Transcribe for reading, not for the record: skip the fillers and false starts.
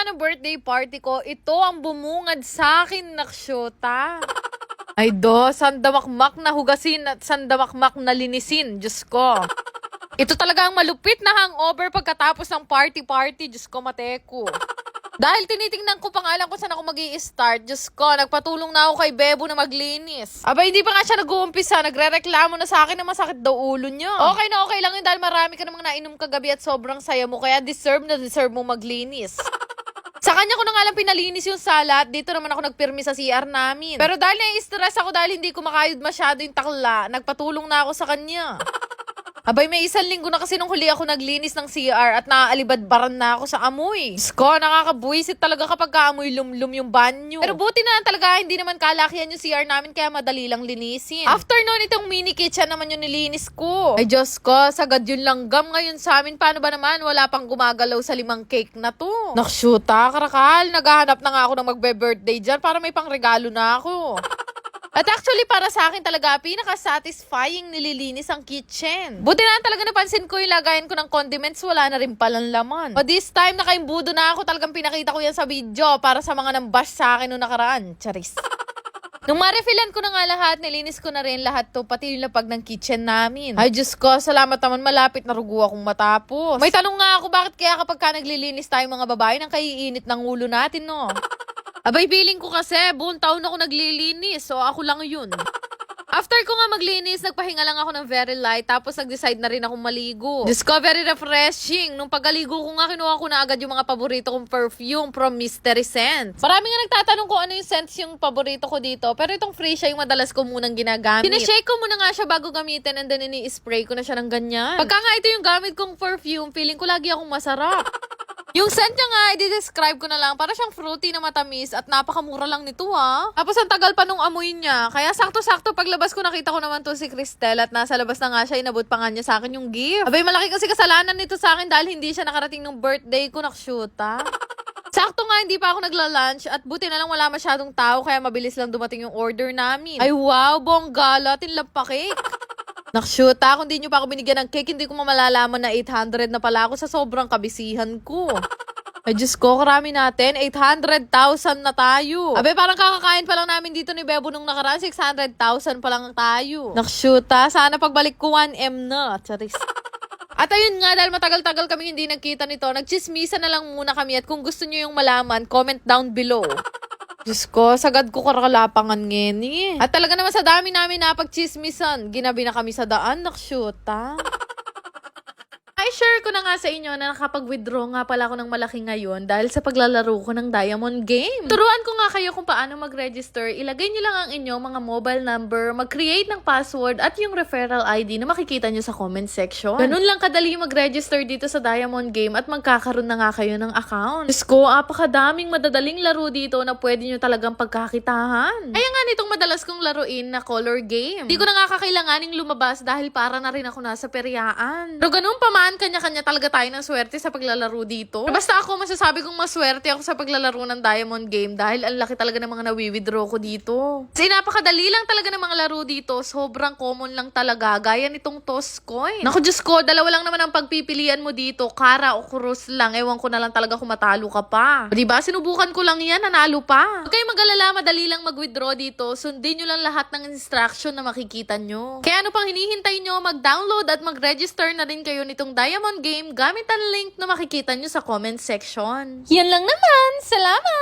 ng birthday party ko, ito ang bumungad sa akin, naksyota. Ay do, sandamakmak na hugasin at sandamakmak na linisin, Diyos ko. Ito talaga ang malupit na hangover pagkatapos ng party-party, Diyos ko, mateko. Dahil tinitingnan ko pa nga lang kung saan ako mag-i-start, Diyos ko, nagpatulong na ako kay Bebo na maglinis. Aba, hindi pa nga siya nag-uumpisa, nagre-reklamo na sa akin na masakit daw ulo niya. Okay na okay lang yun dahil marami ka namang nainom kagabi at sobrang saya mo, kaya deserve na deserve mo maglinis. Sa kanya ko na nga lang pinalinis yung salat, dito naman ako nagpirmi sa CR namin. Pero dahil nai-stress ako dahil hindi ko makayod masyado yung takla, nagpatulong na ako sa kanya. Abay, may 1 linggo na kasi nung huli ako naglinis ng CR at naaalibadbaran na ako sa amoy. Sko, nakakabuisit talaga kapag kaamoy lumlum yung banyo. Pero buti na talaga, hindi naman kalakihan yung CR namin kaya madali lang linisin. After nun, itong mini kitchen naman yung nilinis ko. Ay Diyos ko, sagad yung langgam ngayon sa amin. Paano ba naman? Wala pang gumagalaw sa 5 cake na to. Nakshuta, karakal. Naghahanap na nga ako ng magbe-birthday dyan para may pangregalo na ako. At actually, para sa akin talaga, pinaka-satisfying nililinis ang kitchen. Buti na talaga napansin ko yung lagayan ko ng condiments, wala na rin palang laman. But this time, nakaimbudo na ako, talagang pinakita ko yan sa video para sa mga nambash sa akin noong nakaraan. Charis. Nung ma-refillan ko na nga lahat, nilinis ko na rin lahat to, pati yung lapag ng kitchen namin. Ay Diyos ko, salamat naman, malapit na rugo akong matapos. May tanong nga ako, bakit kaya kapag ka naglilinis tayo mga babae, nang kaiinit ng ulo natin, no? Abay, feeling ko kasi, buong taon ako naglilinis, so ako lang yun. After ko nga maglinis, nagpahinga lang ako ng very light, tapos nag-decide na rin akong maligo. Diyos ko, very refreshing. Nung pagkaligo ko nga, kinuha ko na agad yung mga paborito kong perfume from Mystery Scents. Marami nga nagtatanong kung ano yung scents yung paborito ko dito, pero itong Freesia yung madalas ko munang ginagamit. Sinashake ko muna nga siya bago gamitin and then ini-spray ko na siya ng ganyan. Pagka nga ito yung gamit kong perfume, feeling ko lagi akong masarap. Yung scent niya nga, i-describe ko na lang. Para siyang fruity na matamis at napakamura lang nito ha. Tapos ang tagal pa nung amoy niya. Kaya sakto-sakto paglabas ko nakita ko naman to si Cristel at nasa labas na nga siya. Inabot pa nga niya sa akin yung gift. Abay, malaki kasi kasalanan nito sa akin dahil hindi siya nakarating nung birthday ko, nakshuta. Sakto nga, hindi pa ako nagla-lunch at buti na lang wala masyadong tao kaya mabilis lang dumating yung order namin. Ay wow, bongga, tinlap pa cake. Nakshuta, kung di nyo pa ako binigyan ng cake, hindi ko malalaman na 800 na pala ako sa sobrang kabisihan ko. Ay Diyos ko, karami natin. 800,000 na tayo. Abe, parang kakakain pa lang namin dito ni Bebo nung nakaraan. 600,000 pa lang tayo. Nakshuta, sana pagbalik ko 1M na. Charis. At ayun nga, dahil matagal-tagal kami hindi nagkita nito, nagchismisa na lang muna kami. At kung gusto nyo yung malaman, comment down below. Diyos ko, sagad ko karalapangan ngeni. At talaga naman sa dami namin napagchismisan, ginabi na kami sa daan, nakshuta. I-share ko na nga sa inyo na nakapag-withdraw nga pala ako ng malaki ngayon dahil sa paglalaro ko ng Diamond Game. Turuan ko nga kayo kung paano mag-register. Ilagay nyo lang ang inyong mga mobile number, mag-create ng password at yung referral ID na makikita nyo sa comment section. Ganun lang kadali mag-register dito sa Diamond Game at magkakaroon na nga kayo ng account. Diyos ko, apakadaming madadaling laro dito na pwede nyo talagang pagkakitahan. Kaya nga nitong madalas kong laruin na color game. Hindi ko na nga kakailanganing lumabas dahil para na rin ako nasa peryaan. Pero ganun pa man, kanya-kanya talaga tayo ng swerte sa paglalaro dito. Pero basta ako, masasabi kong maswerte ako sa paglalaro ng Diamond Game dahil ang laki talaga ng mga nawi-withdraw ko dito. Kasi napakadali lang talaga ng mga laro dito. Sobrang common lang talaga. Gaya nitong toss coin. Naku Diyos ko, dalawa lang naman ang pagpipilian mo dito. Kara o krus lang. Ewan ko na lang talaga kung matalo ka pa. Diba? Sinubukan ko lang yan. Nanalo pa. Huwag kayong mag-alala. Madali lang mag-withdraw dito. Sundin nyo lang lahat ng instruction na makikita nyo. Kaya ano pang hinihintay nyo? Mag-download at mag-register na rin kayo nitong Diamond Game gamit ang link na makikita nyo sa comment section. Yan lang naman. Salamat!